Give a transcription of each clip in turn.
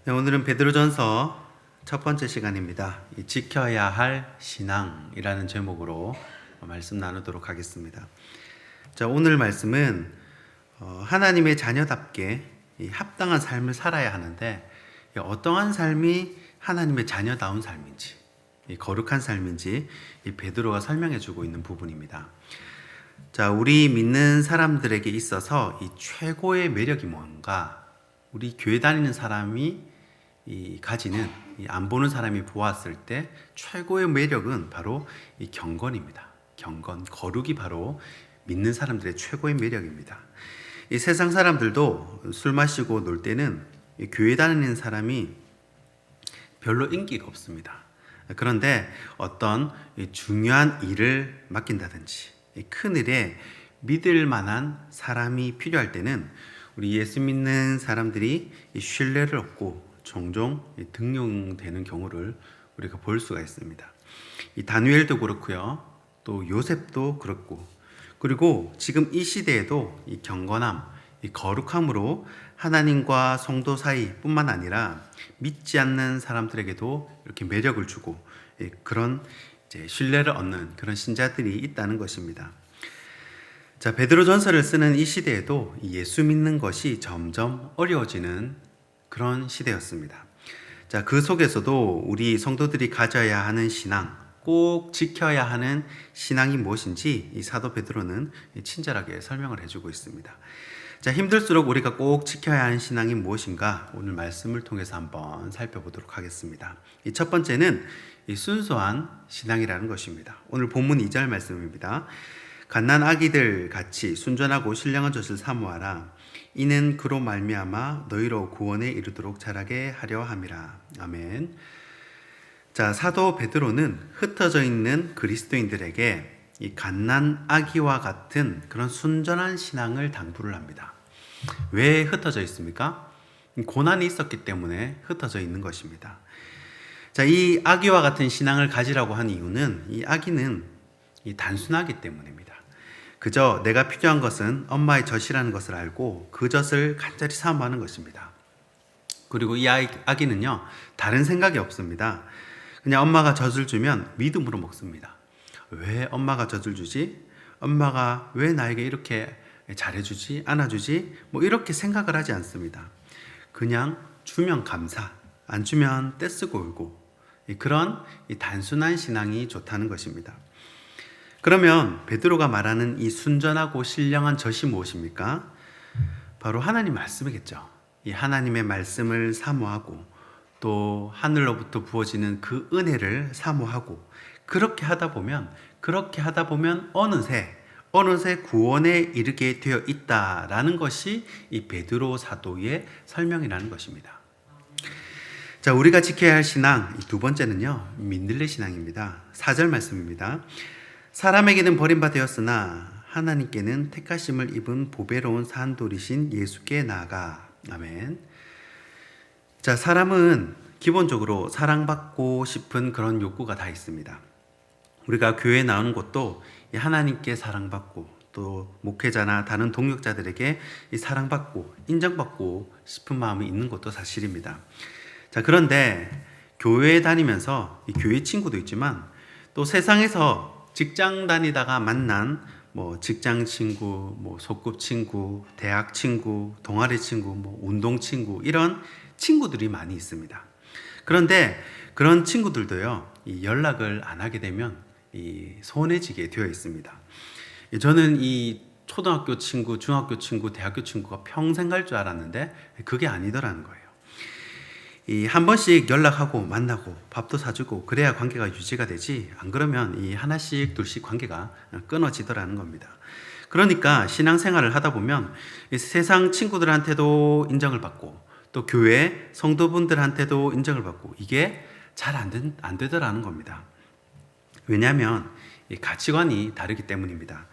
네, 오늘은 베드로전서 첫 번째 시간입니다. 이 지켜야 할 신앙이라는 제목으로 말씀 나누도록 하겠습니다. 자, 오늘 말씀은 하나님의 자녀답게 이 합당한 삶을 살아야 하는데 어떠한 삶이 하나님의 자녀다운 삶인지, 이 거룩한 삶인지 이 베드로가 설명해 주고 있는 부분입니다. 자, 우리 믿는 사람들에게 있어서 이 최고의 매력이 뭔가, 우리 교회 다니는 사람이 가지는 안 보는 사람이 보았을 때 최고의 매력은 바로 이 경건입니다. 경건, 거룩이 바로 믿는 사람들의 최고의 매력입니다. 이 세상 사람들도 술 마시고 놀 때는 이 교회 다니는 사람이 별로 인기가 없습니다. 그런데 어떤 중요한 일을 맡긴다든지 큰 일에 믿을 만한 사람이 필요할 때는 우리 예수 믿는 사람들이 신뢰를 얻고 종종 등용되는 경우를 우리가 볼 수가 있습니다. 이 다니엘도 그렇고요, 또 요셉도 그렇고, 그리고 지금 이 시대에도 이 경건함, 이 거룩함으로 하나님과 성도 사이뿐만 아니라 믿지 않는 사람들에게도 이렇게 매력을 주고 그런 신뢰를 얻는 그런 신자들이 있다는 것입니다. 자, 베드로전서를 쓰는 이 시대에도 예수 믿는 것이 점점 어려워지는 그런 시대였습니다. 자, 그 속에서도 우리 성도들이 가져야 하는 신앙, 꼭 지켜야 하는 신앙이 무엇인지 이 사도 베드로는 친절하게 설명을 해주고 있습니다. 자, 힘들수록 우리가 꼭 지켜야 하는 신앙이 무엇인가 오늘 말씀을 통해서 한번 살펴보도록 하겠습니다. 이 첫 번째는 이 순수한 신앙이라는 것입니다. 오늘 본문 2절 말씀입니다. 갓난 아기들 같이 순전하고 신령한 젖을 사모하라. 이는 그로 말미암아 너희로 구원에 이르도록 자라게 하려 함이라. 아멘. 자, 사도 베드로는 흩어져 있는 그리스도인들에게 이 갓난 아기와 같은 그런 순전한 신앙을 당부를 합니다. 왜 흩어져 있습니까? 고난이 있었기 때문에 흩어져 있는 것입니다. 자, 이 아기와 같은 신앙을 가지라고 한 이유는 이 아기는 단순하기 때문입니다. 그저 내가 필요한 것은 엄마의 젖이라는 것을 알고 그 젖을 간절히 사모하는 것입니다. 그리고 이 아기는요, 다른 생각이 없습니다. 그냥 엄마가 젖을 주면 믿음으로 먹습니다. 왜 엄마가 젖을 주지? 엄마가 왜 나에게 이렇게 잘해주지? 안아주지? 뭐 이렇게 생각을 하지 않습니다. 그냥 주면 감사, 안 주면 떼쓰고 울고, 그런 단순한 신앙이 좋다는 것입니다. 그러면 베드로가 말하는 이 순전하고 신령한 젖이 무엇입니까? 바로 하나님 말씀이겠죠. 이 하나님의 말씀을 사모하고 또 하늘로부터 부어지는 그 은혜를 사모하고 그렇게 하다 보면 어느새 구원에 이르게 되어 있다라는 것이 이 베드로 사도의 설명이라는 것입니다. 자, 우리가 지켜야 할 신앙 두 번째는요, 민들레 신앙입니다. 4절 말씀입니다. 사람에게는 버림받았으나 하나님께는 택하심을 입은 보배로운 산돌이신 예수께 나아가. 아멘. 자, 사람은 기본적으로 사랑받고 싶은 그런 욕구가 다 있습니다. 우리가 교회에 나오는 것도 하나님께 사랑받고 또 목회자나 다른 동역자들에게 사랑받고 인정받고 싶은 마음이 있는 것도 사실입니다. 자, 그런데 교회에 다니면서 교회 친구도 있지만 또 세상에서 직장 다니다가 만난 직장 친구, 소꿉 친구, 대학 친구, 동아리 친구, 운동 친구 이런 친구들이 많이 있습니다. 그런데 그런 친구들도요, 이 연락을 안 하게 되면 소원해지게 되어 있습니다. 저는 이 초등학교 친구, 중학교 친구, 대학교 친구가 평생 갈 줄 알았는데 그게 아니더라는 거예요. 한 번씩 연락하고 만나고 밥도 사주고 그래야 관계가 유지가 되지, 안 그러면 하나씩 둘씩 관계가 끊어지더라는 겁니다. 그러니까 신앙생활을 하다 보면 세상 친구들한테도 인정을 받고 또 교회 성도분들한테도 인정을 받고 이게 잘 안 되더라는 겁니다. 왜냐하면 가치관이 다르기 때문입니다.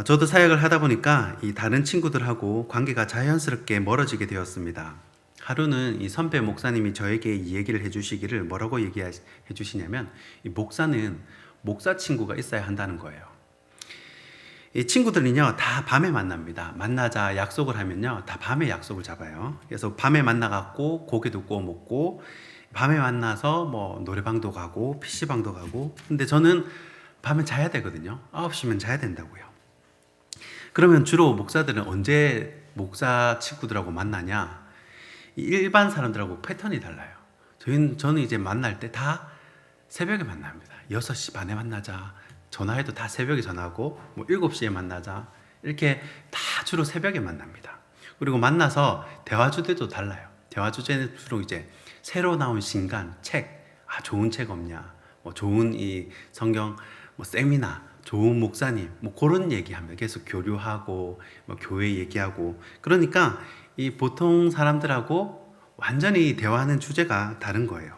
저도 사역을 하다 보니까 다른 친구들하고 관계가 자연스럽게 멀어지게 되었습니다. 하루는 이 선배 목사님이 저에게 이 얘기를 해주시기를 뭐라고 얘기해 주시냐면, 이 목사는 목사 친구가 있어야 한다는 거예요. 이 친구들은요 다 밤에 만납니다. 만나자 약속을 하면요 다 밤에 약속을 잡아요. 그래서 밤에 만나갖고 고기도 구워 먹고 밤에 만나서 뭐 노래방도 가고 PC방도 가고. 근데 저는 밤에 자야 되거든요. 9시면 자야 된다고요. 그러면 주로 목사들은 언제 목사 친구들하고 만나냐? 일반 사람들하고 패턴이 달라요. 저는 이제 만날 때 다 새벽에 만납니다. 6시 반에 만나자. 전화해도 다 새벽에 전화하고, 뭐 7시에 만나자. 이렇게 다 주로 새벽에 만납니다. 그리고 만나서 대화 주제도 달라요. 대화 주제는 주로 이제 새로 나온 신간, 책, 좋은 책 없냐? 뭐 좋은 이 성경, 뭐 세미나, 좋은 목사님, 뭐 그런 얘기하면 계속 교류하고, 뭐 교회 얘기하고. 그러니까 이 보통 사람들하고 완전히 대화하는 주제가 다른 거예요.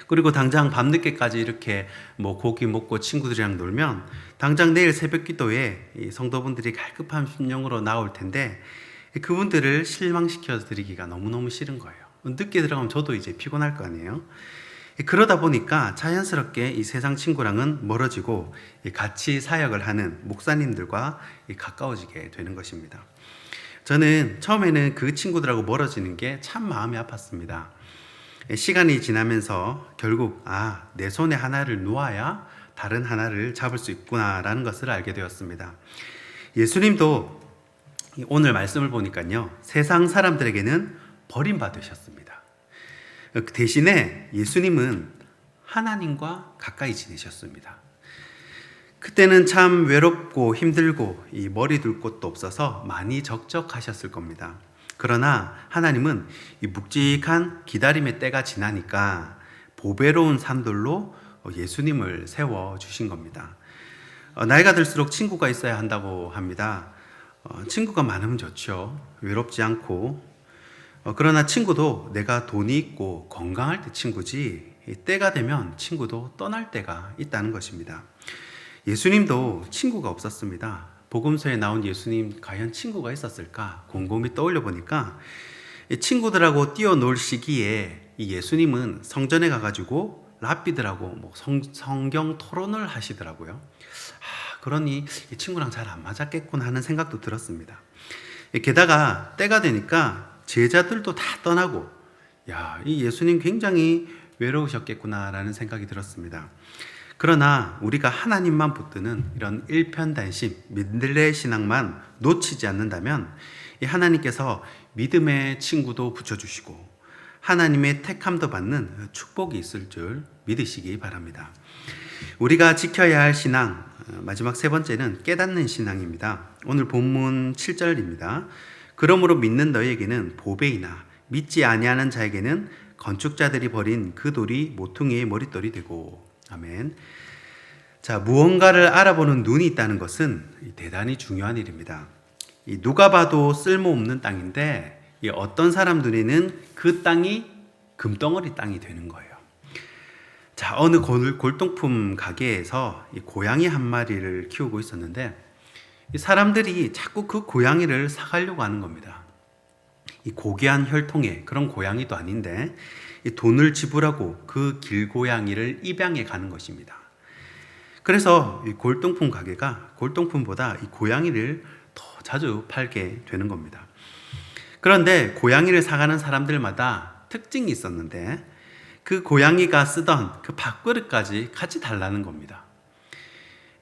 그리고 당장 밤늦게까지 이렇게 뭐 고기 먹고 친구들이랑 놀면 당장 내일 새벽 기도에 이 성도분들이 갈급한 심령으로 나올 텐데 그분들을 실망시켜 드리기가 너무너무 싫은 거예요. 늦게 들어가면 저도 이제 피곤할 거 아니에요. 그러다 보니까 자연스럽게 이 세상 친구랑은 멀어지고 같이 사역을 하는 목사님들과 가까워지게 되는 것입니다. 저는 처음에는 그 친구들하고 멀어지는 게 참 마음이 아팠습니다. 시간이 지나면서 결국 내 손에 하나를 놓아야 다른 하나를 잡을 수 있구나라는 것을 알게 되었습니다. 예수님도 오늘 말씀을 보니까요, 세상 사람들에게는 버림받으셨습니다. 대신에 예수님은 하나님과 가까이 지내셨습니다. 그때는 참 외롭고 힘들고 이 머리 둘 곳도 없어서 많이 적적하셨을 겁니다. 그러나 하나님은 이 묵직한 기다림의 때가 지나니까 보배로운 산돌로 예수님을 세워주신 겁니다. 나이가 들수록 친구가 있어야 한다고 합니다. 친구가 많으면 좋죠. 외롭지 않고. 그러나 친구도 내가 돈이 있고 건강할 때 친구지 때가 되면 친구도 떠날 때가 있다는 것입니다. 예수님도 친구가 없었습니다. 복음서에 나온 예수님 과연 친구가 있었을까 곰곰이 떠올려 보니까 친구들하고 뛰어놀 시기에 이 예수님은 성전에 가가지고 랍비들하고 뭐 성경 토론을 하시더라고요. 그러니 이 친구랑 잘 안 맞았겠구나 하는 생각도 들었습니다. 게다가 때가 되니까 제자들도 다 떠나고 이 예수님 굉장히 외로우셨겠구나라는 생각이 들었습니다. 그러나 우리가 하나님만 붙드는 이런 일편단심, 민들레 신앙만 놓치지 않는다면 이 하나님께서 믿음의 친구도 붙여주시고 하나님의 택함도 받는 축복이 있을 줄 믿으시기 바랍니다. 우리가 지켜야 할 신앙, 마지막 세 번째는 깨닫는 신앙입니다. 오늘 본문 7절입니다. 그러므로 믿는 너희에게는 보배이나 믿지 아니하는 자에게는 건축자들이 버린 그 돌이 모퉁이의 머릿돌이 되고. 아멘. 자, 무언가를 알아보는 눈이 있다는 것은 대단히 중요한 일입니다. 누가 봐도 쓸모없는 땅인데 어떤 사람 눈에는 그 땅이 금덩어리 땅이 되는 거예요. 자, 어느 골동품 가게에서 고양이 한 마리를 키우고 있었는데 사람들이 자꾸 그 고양이를 사가려고 하는 겁니다. 이 고귀한 혈통의 그런 고양이도 아닌데 돈을 지불하고 그 길고양이를 입양해 가는 것입니다. 그래서 이 골동품 가게가 골동품보다 이 고양이를 더 자주 팔게 되는 겁니다. 그런데 고양이를 사가는 사람들마다 특징이 있었는데 그 고양이가 쓰던 그 밥그릇까지 같이 달라는 겁니다.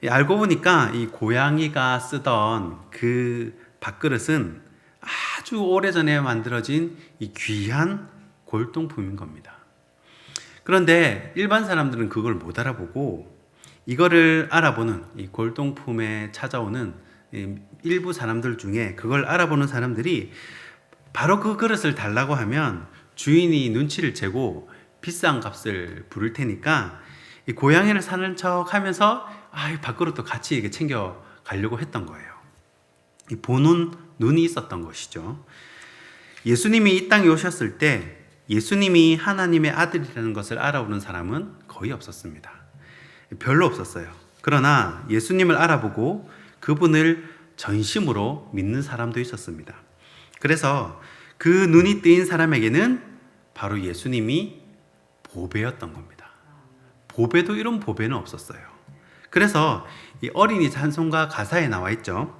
알고 보니까 이 고양이가 쓰던 그 밥그릇은 아주 오래전에 만들어진 이 귀한 골동품인 겁니다. 그런데 일반 사람들은 그걸 못 알아보고 이거를 알아보는 이 골동품에 찾아오는 일부 사람들 중에 그걸 알아보는 사람들이 바로 그 그릇을 달라고 하면 주인이 눈치를 채고 비싼 값을 부를 테니까 이 고양이를 사는 척 하면서 이 밥그릇도 같이 이렇게 챙겨 가려고 했던 거예요. 이 보는 눈이 있었던 것이죠. 예수님이 이 땅에 오셨을 때 예수님이 하나님의 아들이라는 것을 알아보는 사람은 거의 없었습니다. 별로 없었어요. 그러나 예수님을 알아보고 그분을 전심으로 믿는 사람도 있었습니다. 그래서 그 눈이 뜨인 사람에게는 바로 예수님이 보배였던 겁니다. 보배도 이런 보배는 없었어요. 그래서 이 어린이 찬송가 가사에 나와 있죠.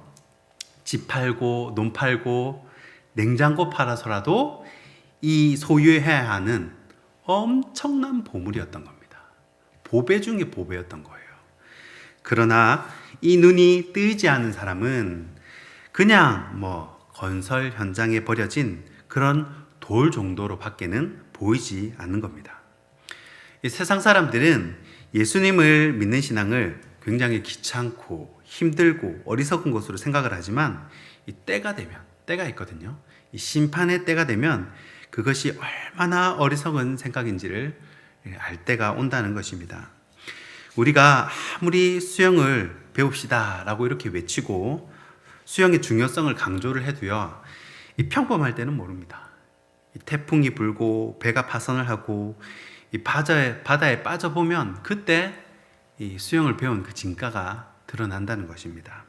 집 팔고 논 팔고 냉장고 팔아서라도 이 소유해야 하는 엄청난 보물이었던 겁니다. 보배 중에 보배였던 거예요. 그러나 이 눈이 뜨이지 않은 사람은 그냥 건설 현장에 버려진 그런 돌 정도로 밖에는 보이지 않는 겁니다. 이 세상 사람들은 예수님을 믿는 신앙을 굉장히 귀찮고 힘들고 어리석은 것으로 생각을 하지만 이 때가 있거든요. 이 심판의 때가 되면 그것이 얼마나 어리석은 생각인지를 알 때가 온다는 것입니다. 우리가 아무리 수영을 배웁시다 라고 이렇게 외치고 수영의 중요성을 강조를 해도요, 이 평범할 때는 모릅니다. 이 태풍이 불고 배가 파선을 하고 이 바다에 빠져보면 그때 이 수영을 배운 그 진가가 드러난다는 것입니다.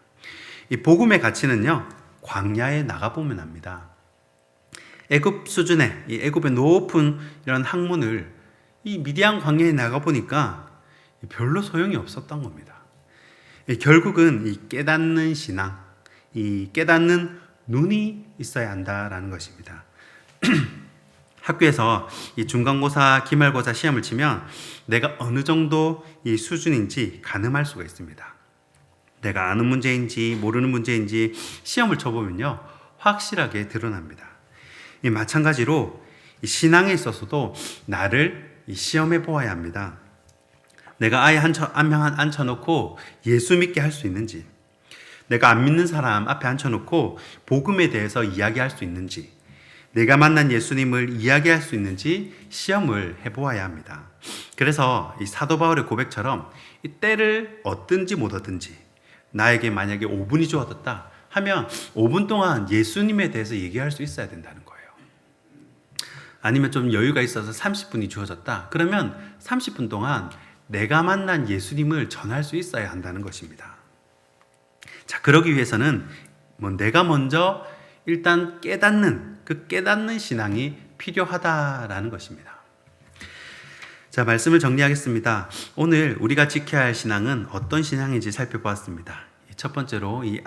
이 복음의 가치는요, 광야에 나가보면 압니다. 애굽 수준의 이 애굽의 높은 이런 학문을 이 미디안 광야에 나가보니까 별로 소용이 없었던 겁니다. 결국은 이 깨닫는 신앙, 이 깨닫는 눈이 있어야 한다라는 것입니다. 학교에서 이 중간고사, 기말고사 시험을 치면 내가 어느 정도 이 수준인지 가늠할 수가 있습니다. 내가 아는 문제인지 모르는 문제인지 시험을 쳐보면요, 확실하게 드러납니다. 이 마찬가지로 이 신앙에 있어서도 나를 이 시험해 보아야 합니다. 내가 아예 한 명 앉혀놓고 예수 믿게 할 수 있는지, 내가 안 믿는 사람 앞에 앉혀놓고 복음에 대해서 이야기할 수 있는지, 내가 만난 예수님을 이야기할 수 있는지 시험을 해보아야 합니다. 그래서 이 사도 바울의 고백처럼 이 때를 얻든지 못 얻든지, 나에게 만약에 5분이 주어졌다 하면 5분 동안 예수님에 대해서 얘기할 수 있어야 된다는 거예요. 아니면 좀 여유가 있어서 30분이 주어졌다 그러면 30분 동안 내가 만난 예수님을 전할 수 있어야 한다는 것입니다. 자, 그러기 위해서는 내가 먼저 일단 깨닫는 신앙이 필요하다라는 것입니다. 자, 말씀을 정리하겠습니다. 오늘 우리가 지켜야 할 신앙은 어떤 신앙인지 살펴보았습니다. 첫 번째로 이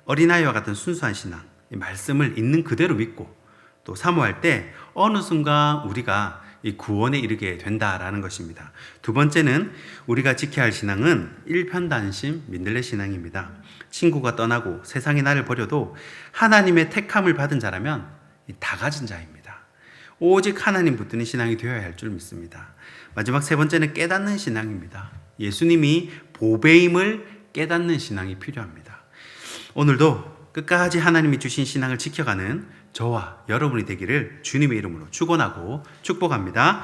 어린아이와 같은 순수한 신앙, 이 말씀을 있는 그대로 믿고 또 사모할 때 어느 순간 우리가 이 구원에 이르게 된다라는 것입니다. 두 번째는 우리가 지켜야 할 신앙은 일편단심 민들레 신앙입니다. 친구가 떠나고 세상이 나를 버려도 하나님의 택함을 받은 자라면 다 가진 자입니다. 오직 하나님 붙드는 신앙이 되어야 할 줄 믿습니다. 마지막 세 번째는 깨닫는 신앙입니다. 예수님이 보배임을 깨닫는 신앙이 필요합니다. 오늘도 끝까지 하나님이 주신 신앙을 지켜가는 저와 여러분이 되기를 주님의 이름으로 축원하고 축복합니다.